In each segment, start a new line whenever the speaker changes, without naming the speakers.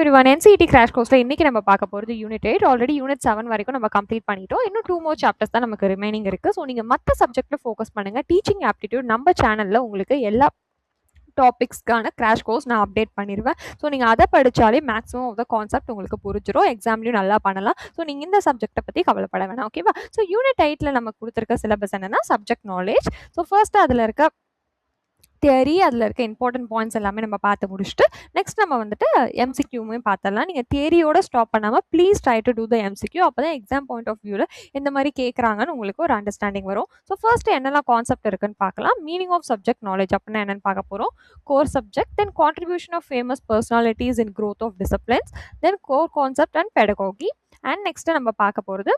everyone, NCET Crash Course இன்னைக்கு நம்ம பார்க்க போகிறது யூனிட் 8. ஆல்ரெடி யூனிட் 7 வரைக்கும் நம்ம கம்ப்ளீட் பண்ணிட்டோம். இன்னும் 2 more சாப்டர்ஸ் தான் நமக்கு ரிமைனிங் இருக்குது. ஸோ நீங்கள் மற்ற சப்ஜெக்டில் ஃபோக்கஸ் பண்ணுங்கள். டீச்சிங் ஆப்டிடியூட் நம்ம சேனலில் உங்களுக்கு எல்லா டாபிக்ஸ்க்கான கிராஷ் கோர்ஸ் நான் அப்டேட் பண்ணிடுவேன். ஸோ நீங்கள் அதை படித்தாலே மேக்ஸிமம் ஆஃப் த கான்செப்ட் உங்களுக்கு புரிஞ்சிடும். எக்ஸாம்லையும் நல்லா பண்ணலாம். ஸோ நீங்கள் இந்த சப்ஜெக்ட்டை பற்றி கவலைப்பட வேணாம். ஓகேவா? ஸோ யூனிட் 8ல் நம்ம கொடுத்துருக்க சிலபஸ் என்னென்னா சப்ஜெக்ட் நாலேஜ். ஸோ ஃபர்ஸ்ட்டு அதில் இருக்க தியரி, அதில் இருக்க இம்பார்ட்டன்ட் பாயிண்ட்ஸ் எல்லாமே நம்ம பார்த்து முடிச்சுட்டு நெக்ஸ்ட் நம்ம வந்துட்டு எம்சிக்யூமே பார்த்துடலாம். நீங்கள் தியரியோட ஸ்டாப் பண்ணாமல் please try to do the MCQ. அப்போ தான் எக்ஸாம் பாயிண்ட் ஆஃப் வியூவில் எந்த மாதிரி கேட்குறாங்கன்னு உங்களுக்கு ஒரு அண்டர்ஸ்டாண்டிங் வரும். ஸோ ஃபர்ஸ்ட்டு என்னெல்லாம் கான்செப்ட் இருக்குன்னு பார்க்கலாம். மீனிங் ஆஃப் சப்ஜெக்ட் நாலேஜ் அப்படின்னா என்னென்னு பார்க்க போகிறோம். Core subject, then contribution of famous personalities in growth of disciplines, then core concept and pedagogy, and next நம்ம பார்க்க போகிறது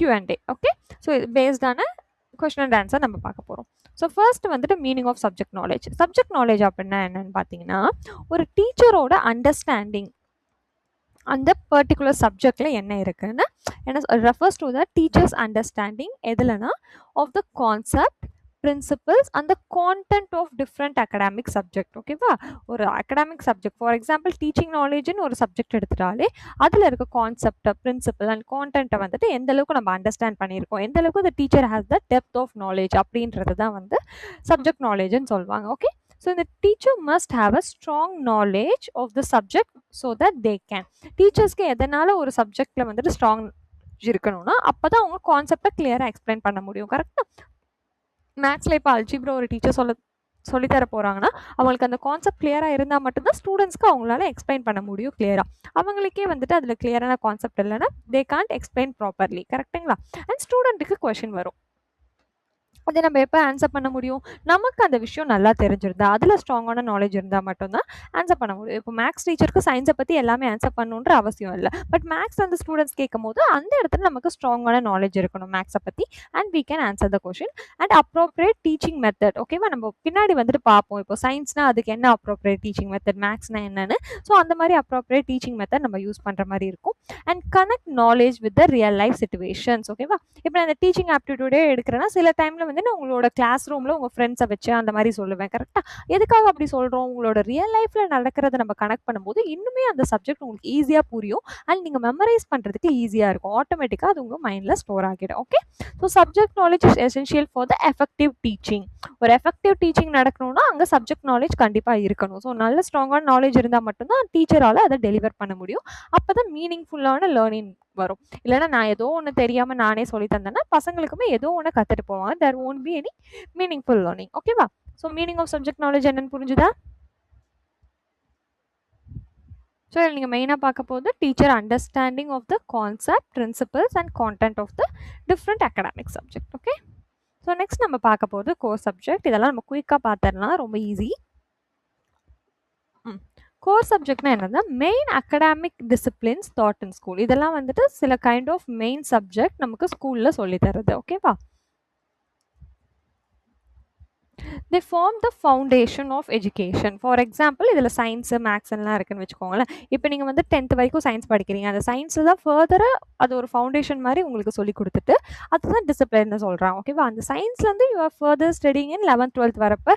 Q&A. ஓகே, ஸோ இது பேஸ்டான கொஸ்டின் அண்ட் ஆன்சர் நம்ம பார்க்க போகிறோம். ஸோ ஃபர்ஸ்ட் வந்துட்டு meaning of subject knowledge. Subject knowledge அப்படின்னா என்னன்னு பார்த்தீங்கன்னா ஒரு டீச்சரோட அண்டர்ஸ்டாண்டிங் அந்த பர்டிகுலர் சப்ஜெக்டில் என்ன இருக்குன்னு refers to the teachers understanding எதுலனா ஆஃப் த கான்செப்ட், பிரின்சிபல்ஸ் அந்த content of different academic subject. ஓகேவா? ஒரு academic subject for example teaching நாலேஜ்னு ஒரு சப்ஜெக்ட் எடுத்துட்டாலே அதில் இருக்க கான்செப்ட், பிரின்சிபல் அண்ட் கான்டென்ட்டை வந்துட்டு எந்த அளவுக்கு நம்ம அண்டர்ஸ்டாண்ட் பண்ணியிருக்கோம், எந்த அளவுக்கு the teacher has the depth of knowledge அப்படின்றது தான் வந்து சப்ஜெக்ட் நாலேஜ்னு சொல்லுவாங்க. ஓகே, ஸோ இந்த teacher must have a strong knowledge of the subject so that they can. டீச்சர்ஸ்க்கு எதனால் ஒரு சப்ஜெக்டில் வந்துட்டு ஸ்ட்ராங் இருக்கணும்னா அப்போ தான் அவங்க கான்செப்டை கிளியராக எக்ஸ்பிளைன் பண்ண முடியும். கரெக்டாக? மேக்ஸில் இப்போ அல்ஜிப்ரா ஒரு டீச்சர் சொல்லித்தர போகிறாங்கன்னா அவங்களுக்கு அந்த கான்செப்ட் கிளியராக இருந்தால் மட்டும்தான் ஸ்டூடெண்ட்ஸ்க்கு அவங்களால எக்ஸ்பிளைன் பண்ண முடியும் கிளியராக. அவங்களுக்கே வந்துட்டு அதில் கிளியரான கான்செப்ட் இல்லைன்னா தே கான்ட் எக்ஸ்பிளைன் ப்ராப்பர்லி. கரெக்டுங்களா? அண்ட் ஸ்டூடெண்ட்டுக்கு கொஷின் வரும், அதை நம்ம எப்போ ஆன்சர் பண்ண முடியும்? நமக்கு அந்த விஷயம் நல்லா தெரிஞ்சிருந்தா, அதில் ஸ்ட்ராங்கான நாலேஜ் இருந்தால் மட்டும்தான் ஆன்சர் பண்ண முடியும். இப்போ மேக்ஸ் டீச்சருக்கு சயின்ஸை பற்றி எல்லாமே ஆன்சர் பண்ணணுன்ற அவசியம் இல்லை. பட் மேக்ஸ் அந்த ஸ்டூடெண்ட்ஸ் கேட்கும் போது அந்த இடத்துல நமக்கு ஸ்ட்ராங்கான நாலேஜ் இருக்கணும் மேக்ஸை பற்றி, and we can answer the question and appropriate teaching method. ஓகேவா? நம்ம பின்னாடி வந்துட்டு பார்ப்போம். இப்போ சயின்ஸ்னால் அதுக்கு என்ன appropriate teaching method, மேக்ஸ்னா என்னன்னு. ஸோ அந்த மாதிரி appropriate teaching method நம்ம யூஸ் பண்ணுற மாதிரி இருக்கும். And connect knowledge with the real life situations. ஓகேவா? இப்போ நான் இந்த டீச்சிங் ஆப்டிடியூடே எடுக்கிறேன்னா சில டைமில் வந்து நான் உங்களோட கிளாஸ் ரூமில் உங்கள் ஃப்ரெண்ட்ஸை வச்சு அந்த மாதிரி சொல்லுவேன். கரெக்டாக? எதுக்காக அப்படி சொல்கிறோம்? உங்களோட ரியல் லைஃப்பில் நடக்கிறத நம்ம கனெக்ட் பண்ணும்போது இன்னுமே அந்த சப்ஜெக்ட் உங்களுக்கு ஈஸியாக புரியும் அண்ட் நீங்கள் மெமரைஸ் பண்ணுறதுக்கு ஈஸியாக இருக்கும். ஆட்டோமேட்டிக்காக அது உங்கள் மைண்டில் ஸ்டோர் ஆகிடும். Okay, so subject knowledge is essential for the effective teaching. ஒரு எஃபெக்டிவ் டீச்சிங் நடக்கணும்னா அங்கே சப்ஜெக்ட் நாலேஜ் கண்டிப்பாக இருக்கணும். ஸோ நல்ல ஸ்ட்ராங்கான நாலேஜ் இருந்தால் மட்டும்தான் டீச்சரால் அதை டெலிவர் பண்ண முடியும். அப்போ தான் மீனிங்ஃபுல்லான லேர்னிங் வரும். இல்லைன்னா நான் ஏதோ ஒன்று தெரியாமல் நானே சொல்லி தந்தேன்னா பசங்களுக்குமே ஏதோ ஒன்று கற்றுட்டு போவாங்க. There won't be any meaningful learning. ஓகேவா? So meaning of subject knowledge என்னன்னு புரிஞ்சுதா? ஸோ நீங்கள் மெயினாக பார்க்க போது teacher understanding of the concept, principles and content of the different academic subject. Okay, so next நம்ம பார்க்க போகிறது கோர் சப்ஜெக்ட். இதெல்லாம் நம்ம குயிக்காக பார்த்துடலாம், ரொம்ப ஈஸி. கோர் சப்ஜெக்ட்னா என்னன்னா main academic disciplines thought in school. இதெல்லாம் வந்துட்டு சில கைண்ட் ஆஃப் மெயின் சப்ஜெக்ட் நமக்கு ஸ்கூலில் சொல்லி தருது. ஓகேவா? they form the foundation of education. For example இதில் சயின்ஸு மேக்ஸ் எல்லாம் இருக்குன்னு வச்சுக்கோங்களேன். இப்போ நீங்கள் வந்து 10th வரைக்கும் சயின்ஸ் படிக்கிறீங்க. அந்த சயின்ஸில் தான் ஃபர்தராக அது ஒரு ஃபவுண்டேஷன் மாதிரி உங்களுக்கு சொல்லி கொடுத்துட்டு அதுதான் டிசிப்ளின்னு சொல்கிறாங்க. ஓகேவா? அந்த சயின்ஸ்லேருந்து you are further studying in 11th 12th வரப்போ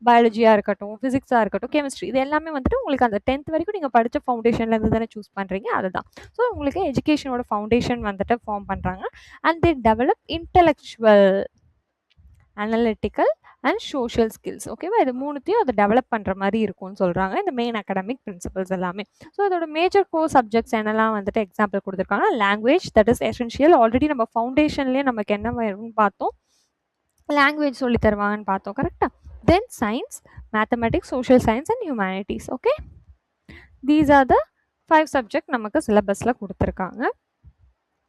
பயாலஜியாக இருக்கட்டும், ஃபிசிக்ஸாக இருக்கட்டும், கெமிஸ்ட்ரி, இது எல்லாமே வந்துட்டு உங்களுக்கு அந்த 10th வரைக்கும் நீங்கள் படித்த ஃபவுண்டேஷன்லேருந்து தானே சூஸ் பண்ணுறீங்க. அதுதான் ஸோ உங்களுக்கு எஜுகேஷனோட ஃபவுண்டேஷன் வந்துட்டு ஃபார்ம் பண்ணுறாங்க. And they develop intellectual, analytical and social skills. ஓகேவா? இது மூணுத்தையும் அதை டெவலப் பண்ணுற மாதிரி இருக்கும்னு சொல்கிறாங்க இந்த மெயின் அகடாமிக் பிரின்சிபல்ஸ் எல்லாமே. ஸோ இதோட மேஜர் கோர் சப்ஜெக்ட்ஸ் என்னெல்லாம் வந்துட்டு எக்ஸாம்பிள் கொடுத்துருக்காங்க. Language, that is essential. Already நம்ம ஃபவுண்டேஷன்லேயே நமக்கு என்ன வரும்னு பார்த்தோம், லாங்குவேஜ் சொல்லி தருவாங்கன்னு பார்த்தோம். கரெக்டாக? Then science, mathematics, social science and humanities. Okay, these are the 5 subject நமக்கு சிலபஸில் கொடுத்துருக்காங்க.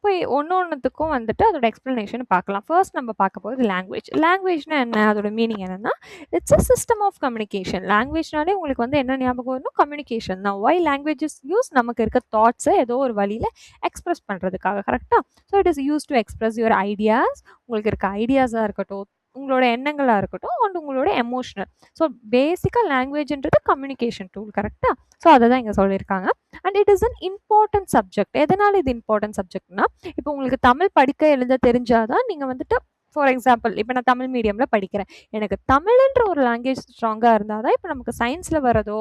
இப்போ ஒன்றுத்துக்கும் வந்துட்டு அதோட எக்ஸ்ப்ளனேஷன் பார்க்கலாம். ஃபர்ஸ்ட் நம்ம பார்க்க போகிறது லாங்குவேஜ். லாங்குவேஜ்னா என்ன, அதோட மீனிங் என்னென்னா it's a system of communication. லாங்குவேஜ்னாலே உங்களுக்கு வந்து என்ன ஞாபகம் வரணும்? கம்யூனிகேஷன் தான். Why language is use? நமக்கு இருக்க தாட்ஸை ஏதோ ஒரு வழியில் எக்ஸ்ப்ரெஸ் பண்ணுறதுக்காக. கரெக்டாக? So it is use to express your ideas. உங்களுக்கு இருக்க ஐடியாஸாக இருக்கட்டும், உங்களோட எண்ணங்களாக இருக்கட்டும், அண்ட் உங்களோட எமோஷனல். ஸோ பேசிக்காக லாங்குவேஜ்ன்றது கம்யூனிகேஷன் டூல். கரெக்டாக? ஸோ அதை தான் இங்கே சொல்லியிருக்காங்க. And it is an important subject. எதனால் இது இம்பார்ட்டன்ட் சப்ஜெக்ட்னா இப்போ உங்களுக்கு தமிழ் படிக்க எழுத தெரிஞ்சாதான் நீங்கள் வந்துட்டு ஃபார் எக்ஸாம்பிள் இப்போ நான் தமிழ் மீடியமில் படிக்கிறேன், எனக்கு தமிழ்ன்ற ஒரு லாங்குவேஜ் ஸ்ட்ராங்காக இருந்தால் தான் இப்போ நமக்கு சயின்ஸில் வரதோ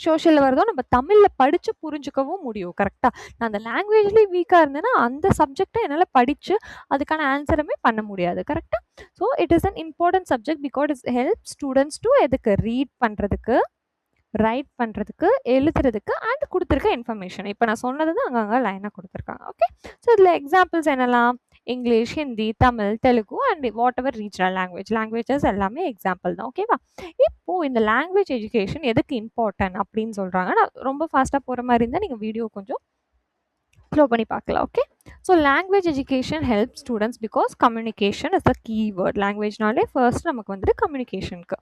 சோஷியல்ல வருதோ நம்ம தமிழ்ல படிச்சு புரிஞ்சுக்கவும் முடியும். கரெக்ட்டா? நான் அந்த லாங்குவேஜ்லயே வீக்கா இருந்தேன்னா, அந்த சப்ஜெக்ட்ட என்னால படிச்சு அதுக்கான ஆன்ஸருமே பண்ண முடியாது. கரெக்ட்டா? So it is an important subject because it helps students to எதுக்கு? ரீட் பண்றதுக்கு, ரைட் பண்றதுக்கு, எழுதுறதுக்கு அண்ட் குடுத்திருக்க இன்ஃபர்மேஷன். இப்ப நான் சொன்னது தான் அங்கங்க லைனா குடுத்துருக்காங்க. ஓகே. ஸோ இதுல எக்ஸாம்பிள்ஸ் என்னலாம்? English, Hindi, Tamil, Telugu and whatever regional languages எல்லாமே எக்ஸாம்பிள் தான். ஓகேவா? இப்போ இந்த லாங்குவேஜ் எஜுகேஷன் எதுக்கு இம்பார்ட்டன்ட் அப்படின்னு சொல்றாங்க. நான் ரொம்ப ஃபாஸ்டா போற மாரி இருந்தா நீங்க வீடியோ கொஞ்சம் ஸ்லோ பண்ணி பார்க்கலாம். Okay. So language education help students because communication is the keyword. லாங்குவேஜ்னாலே ஃபர்ஸ்ட் நமக்கு வந்துட்டு கம்யூனிகேஷனுக்கு.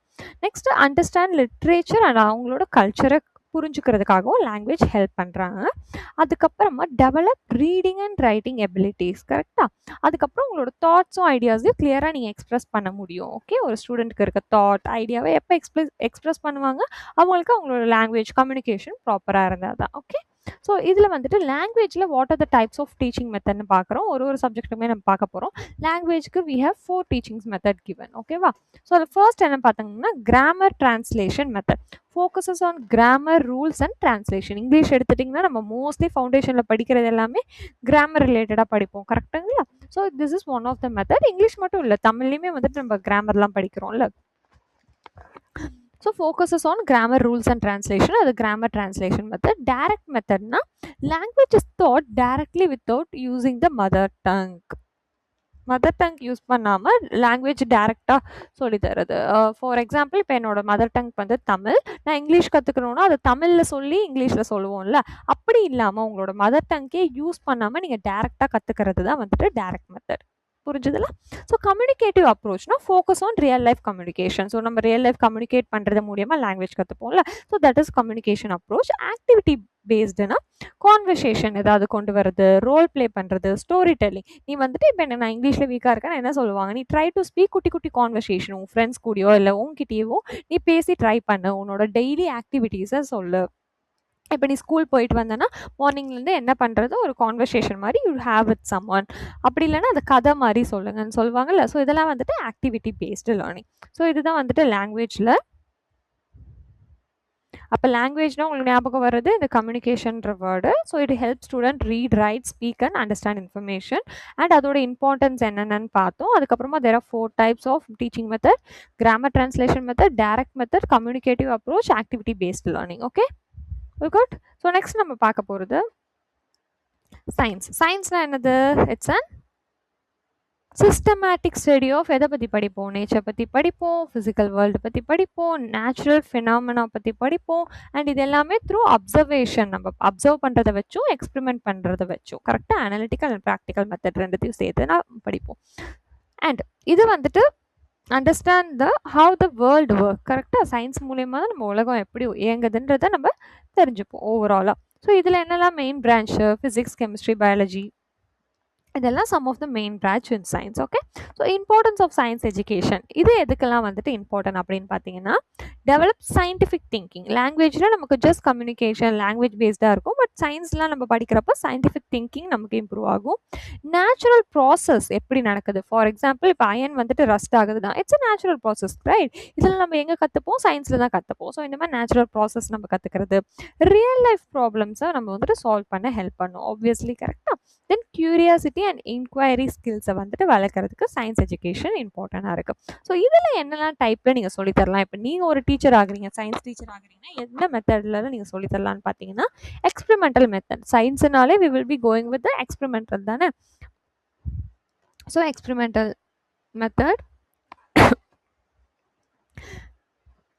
நெக்ஸ்ட் அண்டர்ஸ்டாண்ட் லிட்ரேச்சர் அண்ட் அவங்களோட கல்ச்சரை புரிஞ்சுக்கிறதுக்காகவும் லாங்குவேஜ் ஹெல்ப் பண்ணுறாங்க. அதுக்கப்புறமா develop reading and writing abilities. கரெக்டாக? அதுக்கப்புறம் உங்களோட தாட்ஸும் ஐடியாஸையும் கிளியராக நீங்கள் எக்ஸ்ப்ரெஸ் பண்ண முடியும். ஓகே. ஒரு ஸ்டூடெண்ட்டுக்கு இருக்க தாட் ஐடியாவை எப்போ எக்ஸ்ப்ரெஸ் பண்ணுவாங்க? அவங்களுக்கு அவங்களோட லாங்குவேஜ் கம்யூனிகேஷன் ப்ராப்பராக இருந்தால் தான். ஓகே. ஸோ இதில் வந்துட்டு லாங்குவேஜில் what are the types of teaching மெத்தட்னு பார்க்குறோம். ஒரு சப்ஜெக்ட்டுமே நம்ம பார்க்க போகிறோம். லாங்குவேஜ்க்கு we have 4 teachings method given. ஓகேவா? ஸோ அது ஃபர்ஸ்ட் என்ன பார்த்தீங்கன்னா grammar translation method focuses on grammar rules and translation. English எடுத்துட்டிங்கன்னா நம்ம மோஸ்ட்லி ஃபவுண்டேஷனில் படிக்கிறது எல்லாமே கிராமர் ரிலேட்டடாக படிப்போம். கரெக்டுங்களா? So this is one of the method. English மட்டும் இல்லை, தமிழ்லையுமே வந்துட்டு நம்ம கிராமர்லாம் படிக்கிறோம்ல. So focuses on grammar rules and translation. அது grammar translation method. Direct method na language is taught directly without using the mother tongue. Mother tongue use பண்ணாமல் language டைரெக்டாக சொல்லி தருது. ஃபார் எக்ஸாம்பிள் இப்போ என்னோட மதர் டங் வந்து தமிழ், நான் இங்கிலீஷ் கற்றுக்கணுன்னா அது தமிழில் சொல்லி இங்கிலீஷில் சொல்லுவோம்ல, அப்படி இல்லாமல் உங்களோட மதர் டங்கே யூஸ் பண்ணாமல் நீங்கள் டேரெக்டாக கற்றுக்கிறது தான் வந்துட்டு டைரக்ட் மெத்தட். புரிஞ்சுதுல? ஸோ கம்யூனிகேட்டிவ் அப்ரோச்னா focus on real life communication. So நம்ம ரியல் லைஃப் கம்யூனிகேட் பண்ணுறது மூலியமாக லாங்குவேஜ் கற்றுப்போம்ல, so that is communication approach. Activity பேஸ்டுனா கான்வர்சேஷன் ஏதாவது கொண்டு வரது, ரோல் ப்ளே பண்ணுறது, ஸ்டோரி டெல்லிங். நீ வந்துட்டு இப்போ என்ன நான் இங்கிலீஷில் வீக்காக இருக்கேன், என்ன சொல்லுவாங்க, நீ ட்ரை டு ஸ்பீக் குட்டி குட்டி கான்வர்சேஷன் உன் ஃப்ரெண்ட்ஸ் கூடயோ இல்லை உங்ககிட்டயோ நீ பேசி ட்ரை பண்ணு, உன்னோட டெய்லி ஆக்டிவிட்டீஸை சொல்லு. இப்போ நீ ஸ்கூல் போயிட்டு வந்தேன்னா மார்னிங்லேருந்து என்ன பண்ணுறது ஒரு கான்வர்சேஷன் மாதிரி you have with someone, அப்படி இல்லைன்னா அது கதை மாதிரி சொல்லுங்கன்னு சொல்லுவாங்கல்ல. ஸோ இதெல்லாம் வந்துட்டு ஆக்டிவிட்டி பேஸ்டு லேர்னிங். ஸோ இதுதான் வந்துட்டு லாங்குவேஜில். அப்போ லாங்குவேஜ்னா உங்களுக்கு ஞாபகம் வர்றது இந்த கம்யூனிகேஷன்ற word. So it help student read, write, speak and understand information. And அதோட இம்பார்ட்டன்ஸ் என்னென்னு பார்த்தோம். அதுக்கப்புறமா there are 4 types of teaching method: grammar translation method, direct method, communicative approach, activity based learning. Okay, good. So next நம்ம பார்க்க போகிறது science. சயின்ஸ்னா என்னது? It's an systematic study of எதை பற்றி படிப்போம்? நேச்சர் பற்றி படிப்போம், ஃபிசிக்கல் வேர்ல்டு பற்றி படிப்போம், நேச்சுரல் ஃபினாமினா பற்றி படிப்போம். அண்ட் இது எல்லாமே த்ரூ அப்சர்வேஷன், நம்ம அப்சர்வ் பண்ணுறதை வச்சும் எக்ஸ்பெரிமெண்ட் பண்ணுறதை வச்சும். கரெக்டாக அனலிட்டிக்கல் அண்ட் ப்ராக்டிக்கல் மெத்தட் ரெண்டுத்தையும் சேர்த்து நான் படிப்போம். அண்ட் இது வந்துட்டு understand the how the world work. கரெக்டாக சயின்ஸ் மூலயமா தான் நம்ம உலகம் எப்படி இயங்குதுன்றதை நம்ம தெரிஞ்சுப்போம் ஓவராலாக. ஸோ இதில் என்னெல்லாம் main branch? Physics, chemistry, biology, இதெல்லாம் some of the main branch in science. Okay. So importance of science education இது எதுக்கெல்லாம் வந்துட்டு இம்பார்ட்டன்ட் அப்படின்னு பார்த்தீங்கன்னா டெவலப் சயின்டிஃபிக் திங்கிங். லாங்குவேஜில் நமக்கு ஜஸ்ட் கம்யூனிகேஷன் லாங்குவேஜ் பேஸ்டாக இருக்கும், பட் சயின்ஸ்லாம் நம்ம படிக்கிறப்ப சயின்டிஃபிக் திங்கிங் நமக்கு இம்ப்ரூவ் ஆகும். நேச்சுரல் ப்ராசஸ் எப்படி நடக்குது? ஃபார் எக்ஸாம்பிள் இப்போ அயன் வந்துட்டு ரஸ்ட் ஆகுதுன்னா it's a natural process, right? இதில் நம்ம எங்கே கற்றுப்போம்? சயின்ஸில் தான் கற்றுப்போம். ஸோ இந்த மாதிரி நேச்சுரல் ப்ராசஸ் நம்ம கற்றுக்கிறது ரியல் லைஃப் ப்ராப்ளம்ஸை நம்ம வந்துட்டு சால்வ் பண்ண ஹெல்ப் பண்ணும், ஆப்வியஸ்லி. கரெக்டாக? தென் கியூரியாசிட்டி அண்ட் இன்கொயரி ஸ்கில்ஸை வந்துட்டு வளர்க்குறதுக்கு சயின்ஸ் எஜுகேஷன் இம்பார்ட்டண்டாக இருக்குது. ஸோ இதில் என்னெல்லாம் டைப்பில் நீங்கள் சொல்லித்தரலாம்? இப்போ நீங்கள் ஒரு டீச்சர் ஆகுறீங்க, சயின்ஸ் டீச்சர் ஆகுறீங்கன்னா எந்த மெத்தடில் நீங்கள் சொல்லித்தரலான்னு பார்த்தீங்கன்னா எக்ஸ்பெரிமெண்டல் மெத்தட். சயின்ஸ்னாலே we will be going with experimental தானே. So experimental method.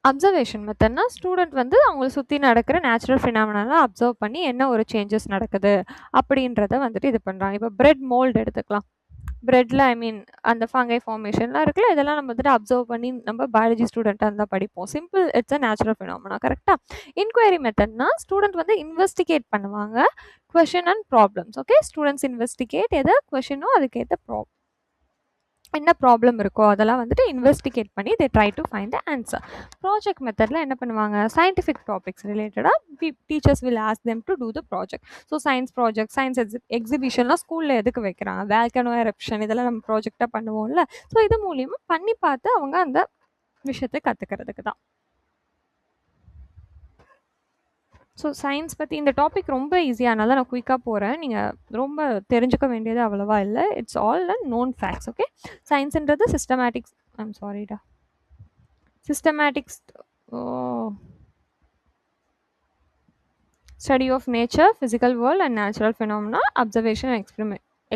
அப்சர்வேஷன் மெத்தட்னா ஸ்டூடெண்ட் வந்து அவங்களை சுற்றி நடக்கிற நேச்சுரல் ஃபினாமினாலாம் அப்சர்வ் பண்ணி என்ன ஒரு சேஞ்சஸ் நடக்குது அப்படின்றத வந்துட்டு இது பண்ணுறாங்க. இப்போ பிரெட் மோல்டு எடுத்துக்கலாம். பிரெட்டில் அந்த ஃபங்கை ஃபார்மேஷன்லாம் இருக்குல்ல, இதெல்லாம் நம்ம வந்துட்டு அப்சர்வ் பண்ணி நம்ம பயாலஜி ஸ்டூடெண்ட்டாக இருந்தால் படிப்போம். Simple, it's a natural phenomena. கரெக்டாக? இன்கொயரி மெத்தட்னா ஸ்டூடெண்ட் வந்து இன்வெஸ்டிகேட் பண்ணுவாங்க question and problems. Okay, students investigate எதை கொஷினோ அதுக்கேற்ற என்ன ப்ராப்ளம் இருக்கோ அதெல்லாம் வந்துட்டு இன்வெஸ்டிகேட் பண்ணி they try to find the answer. Project மெத்தடில் என்ன பண்ணுவாங்க? சயின்டிஃபிக் டாபிக்ஸ் ரிலேட்டடாக teachers will ask them to do the project. So science project, science எக்ஸிபிஷன்லாம் ஸ்கூலில் எதுக்கு வைக்கிறாங்க? வேல்கனோ எரப்ஷன் இதெல்லாம் நம்ம ப்ராஜெக்டாக பண்ணுவோம்ல. ஸோ இது மூலியமாக பண்ணி பார்த்து அவங்க அந்த விஷயத்தை கற்றுக்கிறதுக்கு தான். ஸோ சயின்ஸ் பற்றி இந்த டாபிக் ரொம்ப ஈஸியானால நான் குயிக்காக போகிறேன். நீங்கள் ரொம்ப தெரிஞ்சுக்க வேண்டியது அவ்வளவா இல்லை. It's all and known facts. Okay, சயின்ஸுன்றது சிஸ்டமேட்டிக்ஸ். ஐம் சாரிடா, systematics. Oh, study of nature, physical world and natural phenomena, observation and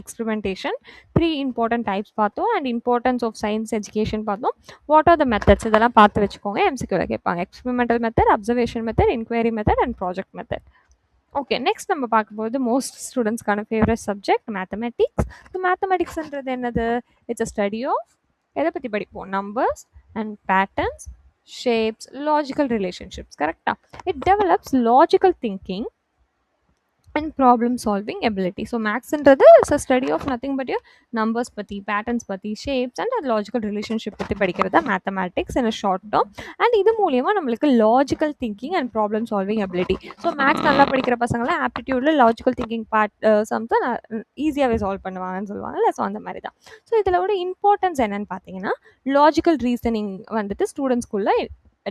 experimentation. 3 important types பார்த்தோம் and importance of science education பார்த்தோம். What are the methods இதெல்லாம் பார்த்து வச்சுக்கோங்க. MCQல கேட்பாங்க. experimental method, observation method, inquiry method and project method. Okay, next நம்ம பார்க்கும்போது most ஸ்டூடெண்ட்ஸ்க்கான favourite subject mathematics. So மேத்தமெட்டிக்ஸ்ன்றது என்னது? இட்ஸ் அ ஸ்டடி ஆஃப், எதை பற்றி படிப்போம்? Numbers and patterns, shapes, logical relationships. கரெக்டாக, it develops logical thinking and problem solving ability. So மேக்ஸ்ன்றது it's a study of nothing but numbers பற்றி, patterns பற்றி, shapes and logical relationship பற்றி படிக்கிறது தான் mathematics in short term. And இது மூலியமாக நம்மளுக்கு logical thinking and problem solving ability. So maths நல்லா படிக்கிற பசங்களாம் ஆப்டிடியூடில் லாஜிக்கல் திங்கிங் பார்ட் சம்ஸை ஈஸியாகவே சால்வ் பண்ணுவாங்கன்னு சொல்லுவாங்கல்ல. ஸோ அந்த மாதிரி தான். ஸோ இதில் இம்பார்ட்டன்ஸ் என்னன்னு பார்த்தீங்கன்னா, லாஜிக்கல் ரீசனிங் வந்துட்டு ஸ்டூடெண்ட்ஸ்குள்ளே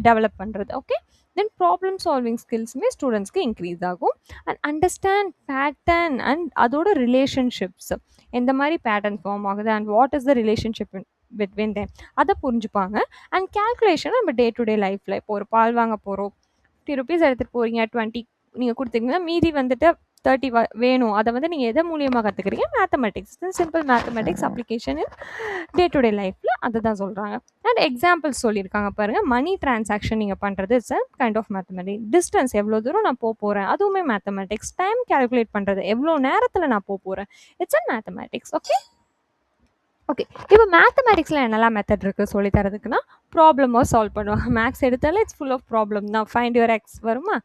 டெவலப் பண்ணுறது. ஓகே, தென் ப்ராப்ளம் சால்விங் ஸ்கில்ஸுமே ஸ்டூடெண்ட்ஸ்க்கு இன்க்ரீஸ் ஆகும். அண்ட் அண்டர்ஸ்டாண்ட் பேட்டர்ன் அண்ட் அதோட ரிலேஷன்ஷிப்ஸ், எந்த மாதிரி பேட்டர்ன் ஃபார்ம் ஆகுது and what is the relationship between them, அதை புரிஞ்சுப்பாங்க. அண்ட் கேல்குலேஷன் நம்ம டே டு டே லைஃப்பில், இப்போ ஒரு பால் வாங்க போகிறோம், 50 ருபீஸ் எடுத்துகிட்டு போகிறீங்க, 20 நீங்கள் கொடுத்தீங்கன்னா மீதி வந்துட்டு 30 வேணும். அதை வந்து நீங்கள் எதை மூலியமாக கற்றுக்குறீங்க? Mathematics. Simple mathematics application in day to day லைஃப்பில் அதை தான் சொல்கிறாங்க. அண்ட் எக்ஸாம்பிள்ஸ் சொல்லியிருக்காங்க பாருங்கள். மணி டிரான்சாக்ஷன் நீங்கள் பண்ணுறது it's a kind of mathematics. Distance, எவ்வளோ தூரம் நான் போகிறேன், அதுவுமே மேத்தமெட்டிக்ஸ். டைம் கேல்குலேட் பண்ணுறது, எவ்வளோ நேரத்தில் நான் போகிறேன், it's a mathematics. Okay okay, இப்போ மேத்தமெட்டிக்ஸில் என்னெல்லாம் மெத்தட் இருக்குது சொல்லி தரதுக்குன்னா, ப்ராப்ளமாக சால்வ் பண்ணுவாங்க. மேக்ஸ் எடுத்தாலே இட்ஸ் ஃபுல் ஆஃப் ப்ராப்ளம் தான். ஃபைண்ட் யுவர் எக்ஸ் வருமா,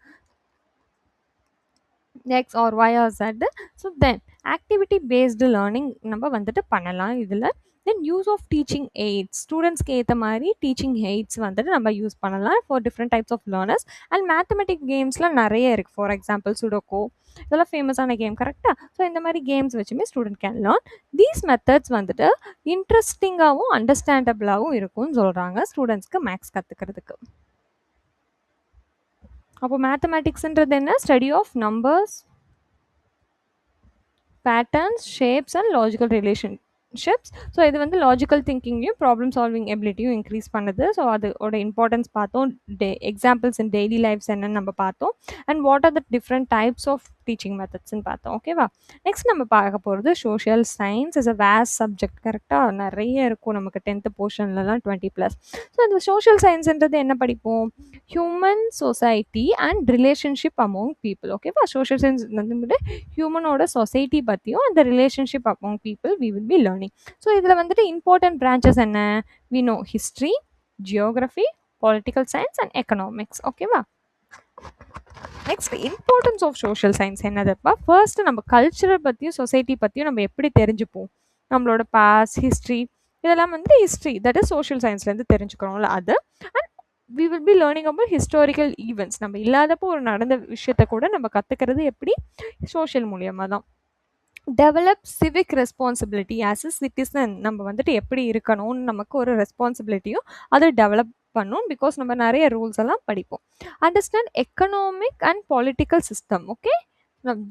X or Y or Z. So then activity based learning நம்ம வந்துட்டு பண்ணலாம் இதில். Then use of teaching aids, ஸ்டூடெண்ட்ஸ்க்கு ஏற்ற மாதிரி டீச்சிங் எய்ட்ஸ் வந்துட்டு நம்ம யூஸ் பண்ணலாம் for different types of learners. And mathematic கேம்ஸ்லாம் நிறைய இருக்குது. ஃபார் எக்ஸாம்பிள் சுடோக்கோ, இதெல்லாம் ஃபேமஸான கேம். கரெக்டாக? ஸோ இந்த மாதிரி கேம்ஸ் வச்சுமே student can learn. These methods வந்துட்டு இன்ட்ரெஸ்டிங்காகவும் அண்டர்ஸ்டாண்டபிளாகவும் இருக்கும்னு சொல்கிறாங்க ஸ்டூடெண்ட்ஸ்க்கு மேக்ஸ் கற்றுக்கிறதுக்கு. அப்போ மேத்தமெட்டிக்ஸ்ன்றது என்ன? Study of numbers, patterns, shapes and logical relationships. So இது வந்து லாஜிக்கல் திங்கிங்கையும் ப்ராப்ளம் சால்விங் எபிலிட்டியும் இன்க்ரீஸ் பண்ணுது. ஸோ அதோட இம்பார்ட்டன்ஸ் பார்த்தோம். எக்ஸாம்பிள்ஸ் இன் டெய்லி லைஃப்ஸ் என்னன்னு நம்ம பார்த்தோம். And what are the different types of teaching மெத்தட்ஸ்ன்னு பார்த்தோம். ஓகேவா? நெக்ஸ்ட் நம்ம பார்க்க போகிறது social science. Is a vast subject. கரெக்டாக நிறைய இருக்கும் நமக்கு 10th போர்ஷன்லலாம் 20+. ஸோ இந்த சோஷியல் சயின்ஸ்ன்றது என்ன படிப்போம்? Human society and relationship among people. ஓகேவா? சோஷியல் சயின்ஸ் வந்துட்டு ஹியூமனோட சொசைட்டி பற்றியும் அந்த relationship among people we will be learning. So இதில் வந்துட்டு இம்பார்ட்டன்ட் பிரான்ச்சஸ் என்ன? We know history, geography, political science and economics. ஓகேவா? Next importance of social science என்னதுப்பா? ஃபர்ஸ்ட் நம்ம கல்ச்சரை பற்றியும் சொசைட்டி பற்றியும் நம்ம எப்படி தெரிஞ்சுப்போம்? நம்மளோட பாஸ்ட், ஹிஸ்ட்ரி, இதெல்லாம் வந்து ஹிஸ்ட்ரி, தட் இஸ் சோஷியல் சயின்ஸ்லேருந்து தெரிஞ்சுக்கிறோம்ல அது. And we will be learning about historical events. நம்ம இல்லாதப்போ ஒரு நடந்த விஷயத்தை கூட நம்ம கற்றுக்கிறது எப்படி? சோஷியல் மூலியமாக தான். Develop civic responsibility as a citizen. நம்ம வந்துட்டு எப்படி இருக்கணும்னு நமக்கு ஒரு ரெஸ்பான்சிபிலிட்டியும் அதை டெவலப் பண்ணும். பிகாஸ் நம்ம நிறைய ரூல்ஸ் எல்லாம் படிப்போம். Understand economic and political system. Okay,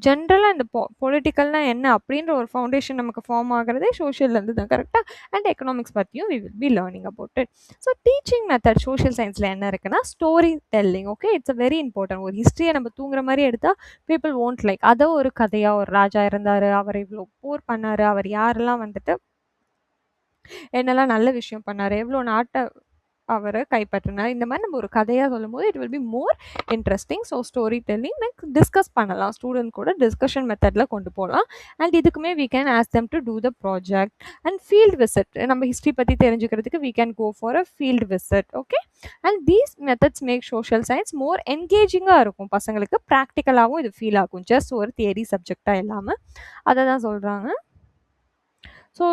ஜென்ரலாக இந்த பொலிட்டிக்கல்னால் என்ன அப்படின்ற ஒரு ஃபவுண்டேஷன் நமக்கு ஃபார்ம் ஆகிறதே சோஷியல்லேருந்து தான். கரெக்டாக? அண்ட் எக்கனாமிக்ஸ் பற்றியும் we will be learning about it. So teaching method social சயின்ஸில் என்ன இருக்குன்னா, story telling. Okay, it's a very important. ஒரு ஹிஸ்ட்ரியை நம்ம தூங்குற மாதிரி எடுத்தால் பீப்புள் ஓன்ட் லைக். அதை ஒரு கதையாக, ஒரு ராஜா இருந்தார், அவர் இவ்வளோ போர் பண்ணார், அவர் யாரெல்லாம் வந்துட்டு என்னெல்லாம் நல்ல விஷயம் பண்ணார், எவ்வளோ நாட்டை அவரை கைப்பற்றினார், இந்த மாதிரி நம்ம ஒரு கதையாக சொல்லும்போது it will be more interesting. So story telling next discuss பண்ணலாம். ஸ்டூடெண்ட் கூட டிஸ்கஷன் மெத்தடில் கொண்டு போகலாம். அண்ட் இதுக்குமே we can ask them to do the project and field visit. நம்ம ஹிஸ்ட்ரி பற்றி தெரிஞ்சுக்கிறதுக்கு we can go for a field visit. Okay, and these methods make social science more என்கேஜிங்காக இருக்கும். பசங்களுக்கு ப்ராக்டிக்கலாகவும் இது ஃபீல் ஆகும், ஜஸ்ட் ஒரு தியரி சப்ஜெக்டாக இல்லாமல். அதை தான் சொல்கிறாங்க. ஸோ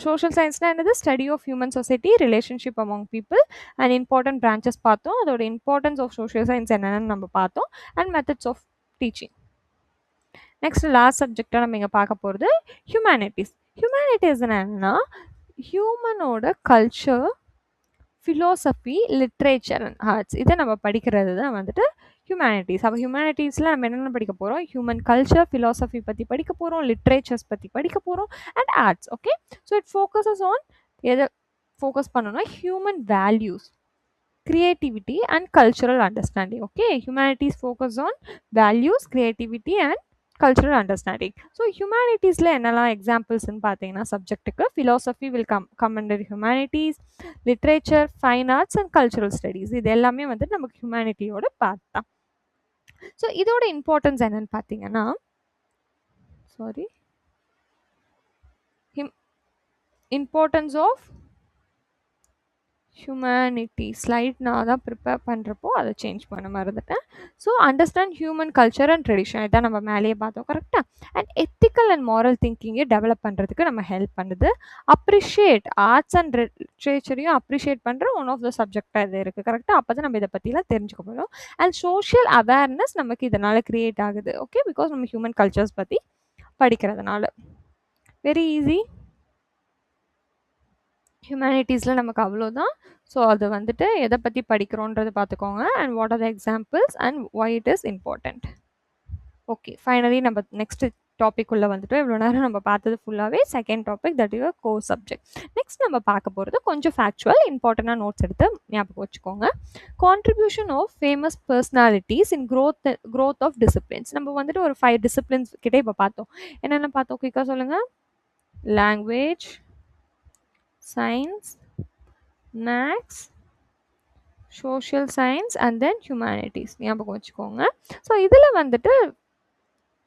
சோஷியல் சயின்ஸ்னால் என்னது? Study of human society, relationship among people and important branches பார்த்தோம். அதோட இம்பார்ட்டன்ஸ் ஆஃப் சோஷியல் சயின்ஸ் என்னென்னு நம்ம பார்த்தோம். And methods of teaching. Next last சப்ஜெக்டாக நம்ம இங்கே பார்க்க போகிறது ஹியூமனிட்டிஸ். ஹியூமனிட்டிஸ் என்னன்னா ஹியூமனோட culture, philosophy, literature and arts, இதை நம்ம படிக்கிறது தான் வந்துட்டு ஹியூமனிட்டிஸ். அப்போ ஹியூமனிட்டிஸில் நம்ம என்னென்ன படிக்க போகிறோம்? ஹியூமன் கல்ச்சர், ஃபிலாசபி பற்றி படிக்க போகிறோம், லிட்ரேச்சர்ஸ் பற்றி படிக்க போகிறோம், and arts. Okay, so it focuses on எதை ஃபோக்கஸ் பண்ணணும்னா human values, creativity and cultural understanding. Okay, humanities focus on values, creativity and cultural understanding. So humanities la enala examples nu pathina subject ku philosophy will come under humanities, literature, fine arts and cultural studies. இது எல்லாமே வந்து நமக்கு humanity ஓட part தான். So இதோட importance என்னன்னு பாத்தீங்கன்னா, sorry, importance of humanity slide நான் தான் ப்ரிப்பேர் பண்ணுறப்போ அதை சேஞ்ச் பண்ண மறந்துட்டேன். So understand human culture and tradition, இதான் நம்ம மேலேயே பார்த்தோம் கரெக்டாக. அண்ட் எத்திக்கல் அண்ட் மாரல் திங்கிங்கை டெவலப் பண்ணுறதுக்கு நம்ம ஹெல்ப் பண்ணுது. அப்ரிஷியேட் ஆர்ட்ஸ் அண்ட் லிட்ரேச்சரையும் அப்ரிஷியேட் பண்ணுற ஒன் ஆஃப் த சப்ஜெக்டாக இது இருக்குது கரெக்டாக. அப்போ தான் நம்ம இதை பற்றிலாம் தெரிஞ்சுக்க போகிறோம். அண்ட் சோஷியல் அவேர்னஸ் நமக்கு இதனால் க்ரியேட் ஆகுது. ஓகே, பிகாஸ் நம்ம ஹியூமன் கல்ச்சர்ஸ் பற்றி படிக்கிறதுனால. Very easy. ஹியூமனிட்டிஸில் நமக்கு அவ்வளோதான். ஸோ அது வந்துட்டு எதை பற்றி படிக்கிறோன்றது பார்த்துக்கோங்க. And what are the examples and why it is important. Okay, finally நம்ம நெக்ஸ்ட் டாபிக் உள்ள வந்துட்டு இவ்வளோ நேரம் நம்ம பார்த்தது ஃபுல்லாகவே second topic, that is core subject. Next நம்ம பார்க்க போகிறது கொஞ்சம் ஃபேக்சுவல் இம்பார்ட்டண்டாக நோட்ஸ் எடுத்து ஞாபகம் வச்சுக்கோங்க. Contribution of famous personalities in growth of disciplines. நம்ம வந்துட்டு ஒரு 5 டிசிப்ளின்ஸ் கிட்டே இப்போ பார்த்தோம். என்னென்ன பார்த்தோம் குயிக்காக சொல்லுங்கள்? Language, science, maths, social science and then humanities. ஞாபகம் வச்சுக்கோங்க. ஸோ இதில் வந்துட்டு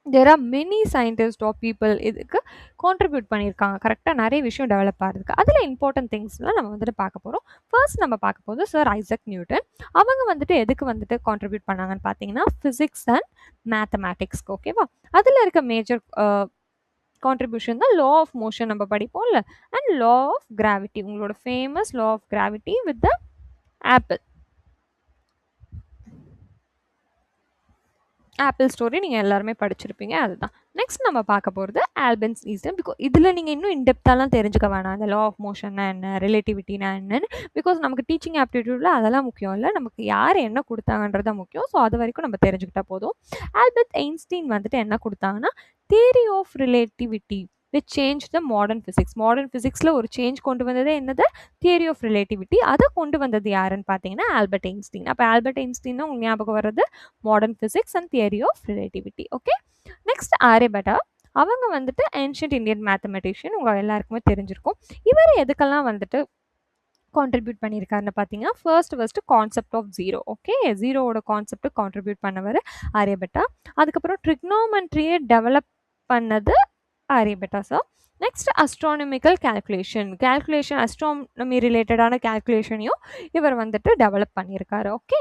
there are many scientists or people இதுக்கு கான்ட்ரிபியூட் பண்ணியிருக்காங்க கரெக்டாக, நிறைய விஷயம் டெவலப் ஆகிறதுக்கு. அதில் இம்பார்ட்டன்ட் திங்ஸ்லாம் நம்ம வந்துட்டு பார்க்க போகிறோம். ஃபர்ஸ்ட் நம்ம பார்க்க போது சார் ஐசக் நியூட்டன். அவங்க வந்துட்டு எதுக்கு வந்துட்டு கான்ட்ரிபியூட் பண்ணாங்கன்னு பார்த்தீங்கன்னா ஃபிசிக்ஸ் அண்ட் மேத்தமேட்டிக்ஸ்க்கு. ஓகேவா, அதில் இருக்க மேஜர் கான்ட்ரிபியூஷன் தான் லா ஆஃப் மோஷன் நம்ம படிப்போம்ல, அண்ட் லா ஆஃப் கிராவிட்டி, உங்களோட famous law of gravity with the apple story நீங்கள் எல்லாருமே படிச்சிருப்பீங்க, அதுதான். நெக்ஸ்ட் நம்ம பார்க்க போகிறது ஆல்பர்ட் ஐன்ஸ்டீன். பிகாஸ் இதில் நீங்கள் இன்னும் இன்டெப்த்தாலாம் தெரிஞ்சுக்க வேணாம், அந்த லா ஆஃப் மோஷன்னா என்ன, ரிலேட்டிவிட்டினா என்னன்னு. பிகாஸ் நமக்கு டீச்சிங் ஆப்டிடியூடில் அதெல்லாம் முக்கியம் இல்லை, நமக்கு யார் என்ன கொடுத்தாங்கன்றது தான் முக்கியம். ஸோ அது வரைக்கும் நம்ம தெரிஞ்சுக்கிட்டா போதும். ஆல்பர்ட் ஐன்ஸ்டீன் வந்துட்டு என்ன கொடுத்தாங்கன்னா theory of relativity which change the modern physics. Modern ஃபிசிக்ஸில் ஒரு சேஞ்ச் கொண்டு வந்ததே என்னது? Theory of relativity. அதை கொண்டு வந்தது யாருன்னு பார்த்தீங்கன்னா ஆல்பர்ட் ஐன்ஸ்டீன். அப்போ ஆல்பர்ட் ஐன்ஸ்டீன் தான் உங்களுக்கு ஞாபகம் வர்றது modern physics and theory of relativity. Okay, next Aryabhata. அவங்க வந்துட்டு ஏன்ஷியன்ட் இந்தியன் மேத்தமெட்டிஷியன், உங்கள் எல்லாருக்குமே தெரிஞ்சிருக்கும். இவர் எதுக்கெல்லாம் வந்துட்டு கான்ட்ரிபியூட் பண்ணியிருக்காருன்னு பார்த்தீங்கன்னா first concept of zero. Okay, ஜீரோவோட கான்செப்ட் கான்ட்ரிபியூட் பண்ணவர் ஆரியபட்டா. அதுக்கப்புறம் ட்ரிக்னோமெட்ரியை டெவலப் பண்ணது Aryabhata sir. Next astronomical calculation astronomy ரிலேட்டடான கேல்குலேஷனையும் இவர் வந்துட்டு டெவலப் பண்ணியிருக்காரு. Okay,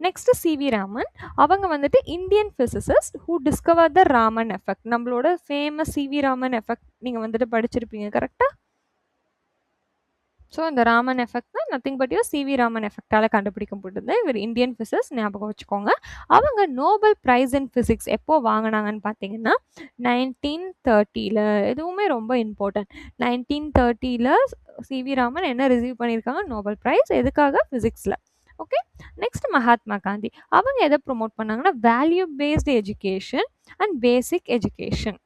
next C V Raman. அவங்க வந்துட்டு Indian physicist who discover the Raman effect. நம்மளோட ஃபேமஸ் சிவி ராமன் எஃபெக்ட் நீங்கள் வந்துட்டு படிச்சிருப்பீங்க கரெக்டாக. ஸோ இந்த ராமன் எஃபெக்ட் தான் nothing but your C V Raman எஃபெக்டால் கண்டுபிடிக்கப்பட்டது. இவர் இந்தியன் ஃபிசிக்ஸ், ஞாபகம் வச்சுக்கோங்க. அவங்க நோபல் ப்ரைஸ் இன் ஃபிசிக்ஸ் எப்போ வாங்கினாங்கன்னு பார்த்தீங்கன்னா 1930. எதுவுமே ரொம்ப இம்பார்ட்டன்ட். 1930 சிவி ராமன் என்ன ரிசீவ் பண்ணியிருக்காங்க? Nobel prize. எதுக்காக? ஃபிசிக்ஸில். Okay, next Mahatma Gandhi. அவங்க எதை ப்ரொமோட் பண்ணாங்கன்னா value based education and basic education.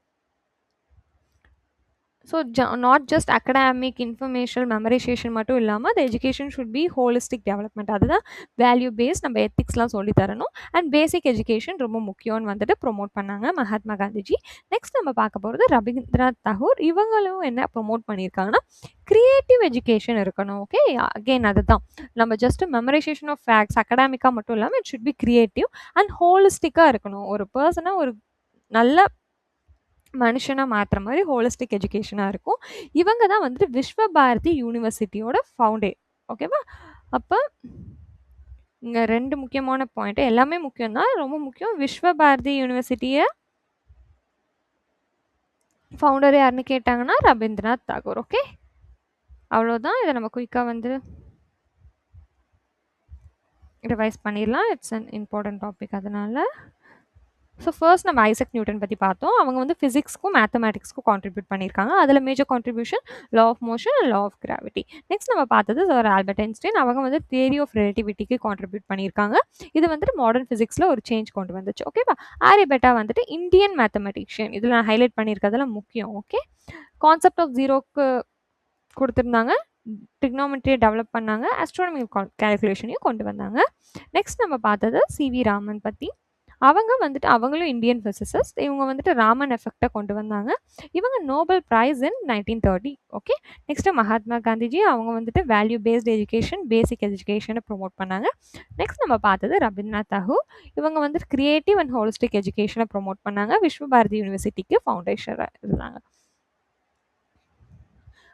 So not just academic informational memorization மட்டும் இல்லாமல் அந்த education should be holistic development. அதுதான் வேல்யூ பேஸ், நம்ம எத்திக்ஸ்லாம் சொல்லி தரணும். அண்ட் பேசிக் எஜுகேஷன் ரொம்ப முக்கியம்னு வந்துட்டு ப்ரொமோட் பண்ணாங்க மகாத்மா காந்திஜி. நெக்ஸ்ட் நம்ம பார்க்க போகிறது ரவீந்திரநாத் தாகூர். இவங்களும் என்ன ப்ரொமோட் பண்ணியிருக்காங்கன்னா கிரியேட்டிவ் எஜுகேஷன் இருக்கணும். ஓகே, அகெயின் அதுதான், நம்ம ஜஸ்ட் மெமரைசேஷன் ஆஃப் ஃபேக்ட்ஸ் அகடாமிக்காக மட்டும் இல்லாமல் it should be creative and ஹோலிஸ்டிக்காக இருக்கணும். ஒரு பர்சனாக ஒரு நல்ல மனுஷனாக மாற்றுற மாதிரி ஹோலிஸ்டிக் எஜுகேஷனாக இருக்கும். இவங்க தான் வந்துட்டு விஸ்வ பாரதி யூனிவர்சிட்டியோட ஃபவுண்டர். ஓகேவா, அப்போ இங்கே 2 முக்கியமான பாயிண்ட், எல்லாமே முக்கியம் தான், ரொம்ப முக்கியம். விஸ்வ பாரதி யூனிவர்சிட்டியை ஃபவுண்டர் யாருன்னு கேட்டாங்கன்னா ரவீந்திரநாத் தாகூர். ஓகே, அவ்வளோதான். இதை நம்ம குயிக்காக வந்து ரிவைஸ் பண்ணிடலாம். It's an important topic. அதனால் ஸோ ஃபர்ஸ்ட் நம்ம ஐசக் நியூட்டன் பற்றி பார்த்தோம். அவங்க வந்து ஃபிசிக்ஸ்க்கும் மேத்தமேட்டிக்ஸ்க்கும் கான்ட்ரிபியூட் பண்ணியிருக்காங்க. அதில் major contribution law of motion and law of gravity. Next நம்ம பார்த்தது சார் ஆல்பர்ட் ஐன்ஸ்டைன். அவங்க வந்து தியரி ஆஃப் ரிலேட்டிவிட்டிக்கு கான்ட்ரிபியூட் பண்ணியிருக்காங்க. இது வந்துட்டு மாடர்ன் ஃபிசிக்ஸில் ஒரு சேஞ்ச் கொண்டு வந்துச்சு. ஓகேவா? ஆரியபட்டா வந்துட்டு இந்தியன் மேத்தமெட்டிஷியன். இதில் நான் ஹைலைட் பண்ணியிருக்கிறதுலாம் முக்கியம். ஓகே, கான்செப்ட் ஆஃப் ஜீரோக்கு கொடுத்துருந்தாங்க. ட்ரிக்னாமெட்ரியை டெவலப் பண்ணாங்க. ஆஸ்ட்ரானமிக்கல் கால்குலேஷனையும் கொண்டு வந்தாங்க. நெக்ஸ்ட் நம்ம பார்த்தது சிவி ராமன் பற்றி. அவங்க வந்துட்டு அவங்களும் இந்தியன் ஃபிசிசிஸ்ட். இவங்க வந்துட்டு ராமன் எஃபெக்டை கொண்டு வந்தாங்க. இவங்க நோபல் ப்ரைஸ் இன் 1930. Okay, next Mahatma Gandhiji. அவங்க வந்துட்டு வேல்யூ பேஸ்ட் எஜுகேஷன், பேசிக் எஜுகேஷனை ப்ரொமோட் பண்ணாங்க. நெக்ஸ்ட் நம்ம பார்த்தது ரவீந்திரநாத் தாகூர். இவங்க வந்துட்டு கிரியேட்டிவ் அண்ட் ஹோலிஸ்டிக் எஜுகேஷனை ப்ரொமோட் பண்ணாங்க. விஸ்வ பாரதி யூனிவர்சிட்டிக்கு ஃபவுண்டேஷனாக இருந்தாங்க.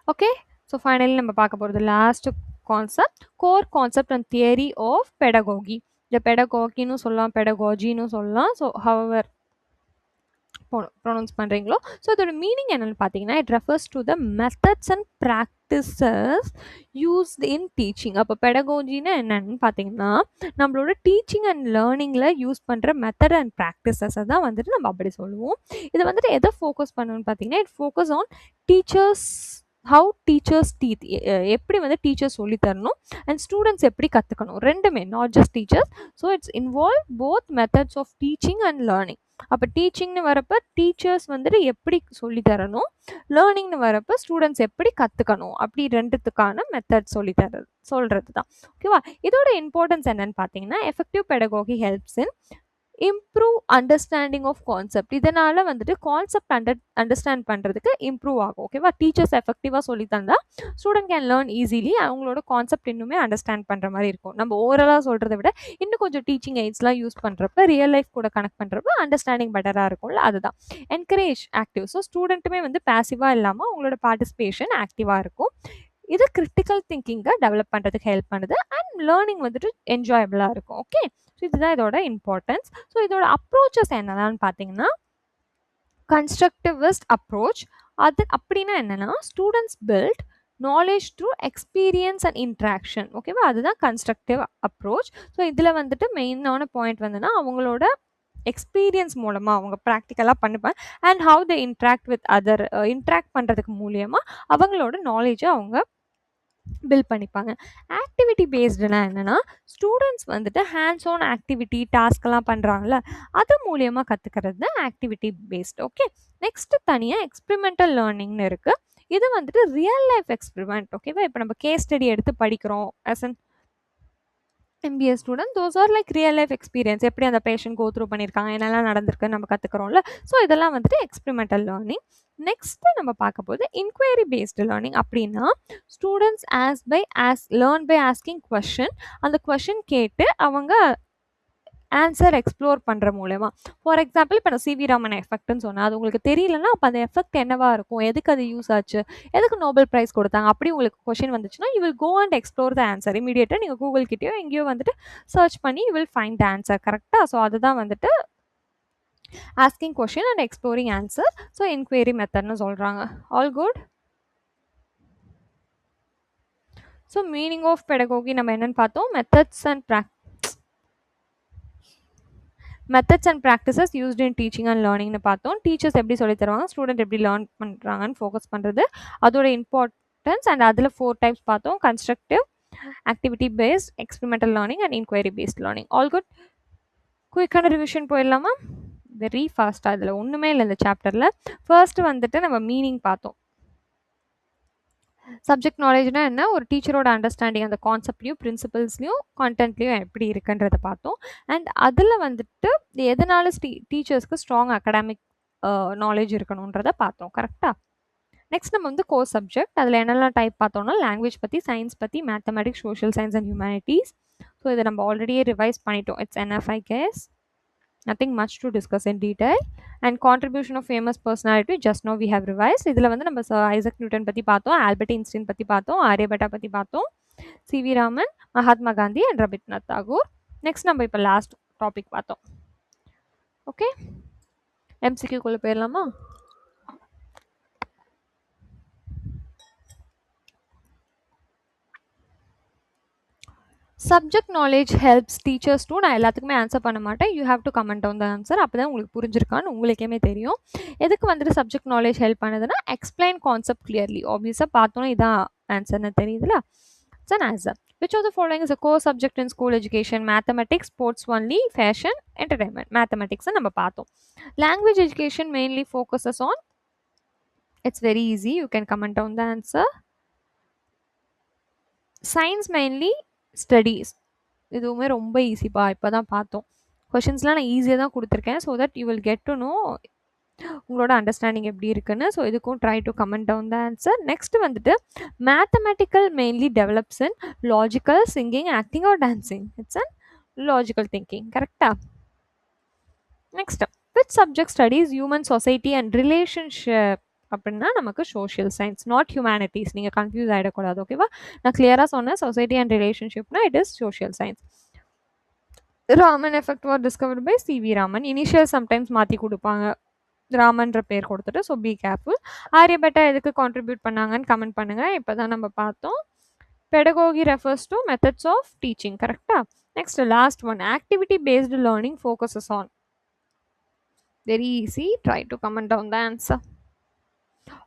ஓகே, ஸோ ஃபைனலி நம்ம பார்க்க போகிறது last concept, core concept and theory of pedagogy. இந்த பெடகோகின்னு சொல்லலாம், பெடகோஜின்னு சொல்லலாம். ஸோ ஹவர் ப்ரொனவுன்ஸ் பண்ணுறீங்களோ. ஸோ இதோட மீனிங் என்னென்னு பார்த்தீங்கன்னா, it refers to the methods and practices used in teaching. அப்போ பெடகோஜின்னு என்னென்னு பார்த்தீங்கன்னா, நம்மளோட டீச்சிங் அண்ட் லேர்னிங்கில் யூஸ் பண்ணுற மெத்தட் அண்ட் ப்ராக்டிசஸை தான் வந்துட்டு நம்ம அப்படி சொல்லுவோம். இதை வந்துட்டு எதை ஃபோக்கஸ் பண்ணணும்னு பார்த்தீங்கன்னா, it focus on teachers, how teachers எப்படி வந்து டீச்சர்ஸ் சொல்லி தரணும் அண்ட் ஸ்டூடெண்ட்ஸ் எப்படி கற்றுக்கணும், ரெண்டுமே, not just teachers. So it's involve both methods of teaching and learning. அப்போ டீச்சிங்னு வரப்போ டீச்சர்ஸ் வந்துட்டு எப்படி சொல்லி தரணும், லேர்னிங்னு வரப்போ ஸ்டூடெண்ட்ஸ் எப்படி கற்றுக்கணும், அப்படி ரெண்டுத்துக்கான மெத்தட் சொல்கிறது தான். ஓகேவா? இதோட இம்பார்ட்டன்ஸ் என்னன்னு பார்த்தீங்கன்னா, effective pedagogy helps in improve understanding of concept. இதனால் வந்துட்டு கான்செப்ட் அண்டர்ஸ்டாண்ட் பண்ணுறதுக்கு இம்ப்ரூவ் ஆகும். ஓகேவா? டீச்சர்ஸ் எஃபெக்டிவாக சொல்லி தந்தால் ஸ்டூடெண்ட் கேன் லேர்ன் ஈஸிலி. அவங்களோட கான்செப்ட் இன்னுமே அண்டர்ஸ்டாண்ட் பண்ணுற மாதிரி இருக்கும். நம்ம ஓவராலாக சொல்கிறத விட இன்னும் கொஞ்சம் டீச்சிங் எய்ட்ஸ்லாம் யூஸ் பண்ணுறப்ப, ரியல் லைஃப் கூட கனெக்ட் பண்ணுறப்ப அண்டர்ஸ்டாண்டிங் பெட்டராக இருக்கும்ல, அதுதான். Encourage active. ஸோ ஸ்டூடெண்ட்டுமே வந்து பேசிவாக இல்லாமல் அவங்களோட பார்ட்டிசிபேஷன் ஆக்டிவாக இருக்கும். இது கிரிட்டிக்கல் திங்கிங்கை டெவலப் பண்ணுறதுக்கு ஹெல்ப் பண்ணுது அண்ட் லேர்னிங் வந்துட்டு என்ஜாயபிளாக இருக்கும். ஓகே, ஸோ இதுதான் இதோட இம்பார்ட்டன்ஸ். ஸோ இதோட அப்ரோச்சஸ் என்னென்னு பார்த்தீங்கன்னா, கன்ஸ்ட்ரக்டிவிஸ்ட் அப்ரோச். அது அப்படின்னா என்னென்னா, students build knowledge through experience and interaction. ஓகேவா? அதுதான் கன்ஸ்ட்ரக்டிவ் அப்ரோச். ஸோ இதில் வந்துட்டு மெயினான பாயிண்ட் வந்துன்னா, அவங்களோட எக்ஸ்பீரியன்ஸ் மூலமாக அவங்க ப்ராக்டிக்கலாக பண்ணுவேன் and how the interact with other, interact பண்ணுறதுக்கு மூலியமாக அவங்களோட நாலேஜை அவங்க பில்ட் பண்ணிப்பாங்க. ஆக்டிவிட்டி பேஸ்டுனா என்னென்னா, ஸ்டூடெண்ட்ஸ் வந்துட்டு ஹேண்ட்ஸ் ஆன் ஆக்டிவிட்டி டாஸ்க்கெல்லாம் பண்ணுறாங்கல்ல, அது மூலியமாக கற்றுக்கிறது தான் ஆக்டிவிட்டி பேஸ்டு. ஓகே, நெக்ஸ்ட்டு தனியாக எக்ஸ்பெரிமெண்டல் லேர்னிங்னு இருக்குது. இது வந்துட்டு ரியல் லைஃப் எக்ஸ்பெரிமெண்ட். ஓகேவா? இப்போ நம்ம கேஸ் ஸ்டடி எடுத்து படிக்கிறோம் as an MBA student, those are like real life experience. எப்படி அந்த பேஷண்ட் கோ த்ரூ பண்ணியிருக்காங்க, என்னெல்லாம் நடந்திருக்குன்னு நம்ம கற்றுக்குறோம்ல. ஸோ இதெல்லாம் வந்துட்டு எக்ஸ்பெரிமெண்டல் லேர்னிங். நெக்ஸ்ட்டு நம்ம பார்க்க போது இன்கொயரி பேஸ்டு லேர்னிங். அப்படின்னா students learn by asking question. அந்த கொஷின் கேட்டு அவங்க ஆன்சர் எக்ஸ்ப்ளோர் பண்ணுற மூலமா. ஃபார் எக்ஸாம்பிள், இப்போ நான் சிவி ராமன் எஃபெக்ட்னு சொன்னேன், அது உங்களுக்கு தெரியலன்னா அப்போ அந்த எஃபெக்ட் என்னவா இருக்கும், எதுக்கு அது யூஸ் ஆச்சு, எதுக்கு நோபல் ப்ரைஸ் கொடுத்தாங்க, அப்படி உங்களுக்கு கொஷின் வந்துச்சுன்னா you will go and explore the answer. இமீடியட்டாக நீங்கள் கூகுள் கிட்டேயோ எங்கேயோ வந்துட்டு சர்ச் பண்ணி you will find the answer. கரெக்டாக? ஸோ அதுதான் வந்துட்டு asking question and exploring answer. So enquiry மெத்தட்னு சொல்கிறாங்க. All good. So meaning of pedagogy நம்ம என்னென்னு பார்த்தோம், methods and practices used in teaching and லேர்னிங்னு பார்த்தோம். டீச்சர்ஸ் எப்படி சொல்லி தருவாங்க, ஸ்டூடெண்ட் எப்படி லேர்ன் பண்ணுறாங்கன்னு ஃபோக்கஸ் பண்ணுறது, அதோட இம்பார்ட்டன்ஸ். அண்ட் அதில் 4 டைப்ஸ் பார்த்தோம்: constructive, activity based, experimental learning and inquiry based learning. All good. குயிக்கான ரிவிஷன் போயிடலாமா? வெரி ஃபாஸ்ட்டாக. இதில் ஒன்றுமே இல்லை இந்த சாப்டரில். ஃபர்ஸ்ட்டு வந்துட்டு நம்ம மீனிங் பார்த்தோம். சப்ஜெக்ட் நாலேஜ்னா என்ன, ஒரு டீச்சரோட அண்டர்ஸ்டாண்டிங் அந்த கான்செப்ட்லையும் பிரின்சிபல்ஸ்லையும் கான்டென்ட்லையும் எப்படி இருக்குன்றதை பார்த்தோம். அண்ட் அதில் வந்துட்டு எதனால டீச்சர்ஸ்க்கு ஸ்ட்ராங் அகடாமிக் நாலேஜ் இருக்கணுன்றதை பார்த்தோம். கரெக்டாக? நெக்ஸ்ட் நம்ம வந்து கோர்ஸ் சப்ஜெக்ட், அதில் என்னெல்லாம் டைப் பார்த்தோம்னா, லாங்குவேஜ் பற்றி, சயின்ஸ் பற்றி, mathematics, social science and humanities. So இதை நம்ம ஆல்ரெடியே ரிவைஸ் பண்ணிட்டோம். It's NF, I guess. Nothing much to discuss in detail. And contribution of famous personality, just now we have revised. இதில் வந்து நம்ம ஐசக் நியூட்டன் பற்றி பார்த்தோம், ஆல்பர்ட் ஐன்ஸ்டைன் பற்றி பார்த்தோம், ஆரியபட்டா பற்றி பார்த்தோம், C V Raman, Mahatma Gandhi and Rabindranath Tagore. Next நம்ம இப்போ லாஸ்ட் டாபிக் பார்த்தோம். ஓகே, MCQ-குள்ளே போயிடலாமா? Subject knowledge helps teachers to. நான் எல்லாத்துக்குமே ஆன்சர் பண்ண மாட்டேன். You have to comment on the answer. அப்போ தான் உங்களுக்கு புரிஞ்சிருக்கான்னு உங்களுக்கேமே தெரியும். எதுக்கு வந்துட்டு சப்ஜெக்ட் நாலேஜ் ஹெல்ப் பண்ணுதுன்னா, எக்ஸ்பிளைன் கான்செப்ட் கிளியர்லி. ஆப்வியஸாக பார்த்தோன்னா இதான் ஆன்சர்னு தெரியுதுல. It's an answer. Which of the following is a core subject in school education? Mathematics, sports only, fashion, entertainment. Mathematics நம்ம பார்த்தோம். Language education mainly focuses on, it's very easy, you can comment on the answer. Science mainly studies. இதுவுமே ரொம்ப ஈஸிப்பா, இப்போ தான் பார்த்தோம். கொஷின்ஸ்லாம் நான் ஈஸியாக தான் கொடுத்துருக்கேன். So that you will get to know உங்களோட அண்டர்ஸ்டாண்டிங் எப்படி இருக்குன்னு. ஸோ இதுக்கும் try to comment down the answer. Next வந்துட்டு mathematical mainly develops in logical singing, acting or dancing. It's an logical thinking. கரெக்டா? Next, which subject studies human society and relationship அப்படின்னா நமக்கு social science, not humanities. நீங்கள் confuse ஆகிடக்கூடாது. ஓகேவா? நான் கிளியராக சொன்னேன். சொசைட்டி அண்ட் ரிலேஷன்ஷிப்னா it is social science. Raman effect was discovered by C V Raman. Initial sometimes மாற்றி கொடுப்பாங்க, ராமன்ற பேர் கொடுத்துட்டு. So be careful. ஆரியபட்டா எதுக்கு கான்ட்ரிபியூட் பண்ணாங்கன்னு கமெண்ட் பண்ணுங்கள். இப்போ தான் நம்ம பார்த்தோம். Pedagogy refers to methods of teaching. கரெக்டாக? Next last one, activity based learning focuses on. Very easy, try to comment down the answer.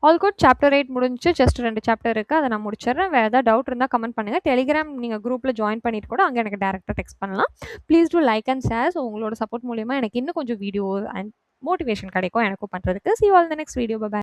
All good. Chapter 8 முடிஞ்சு. ஜஸ்ட் 2 சாப்டர் இருக்குது, அதை நான் முடிச்சிடுறேன். வேறு ஏதாவது டவுட் இருந்தால் கமெண்ட் பண்ணுங்கள். டெலிகிராம் நீங்கள் குரூப்பில் ஜாயின் பண்ணிட்டு கூட அங்கே எனக்கு டேரெக்டாக டெக்ஸ்ட் பண்ணலாம். Please do like and share. So உங்களோட சப்போர்ட் மூலிமா எனக்கு இன்னும் கொஞ்சம் வீடியோ அண்ட் மோட்டிவேஷன் கிடைக்கும் எனக்கும் பண்ணுறதுக்கு. See you all in the next video. Bye bye.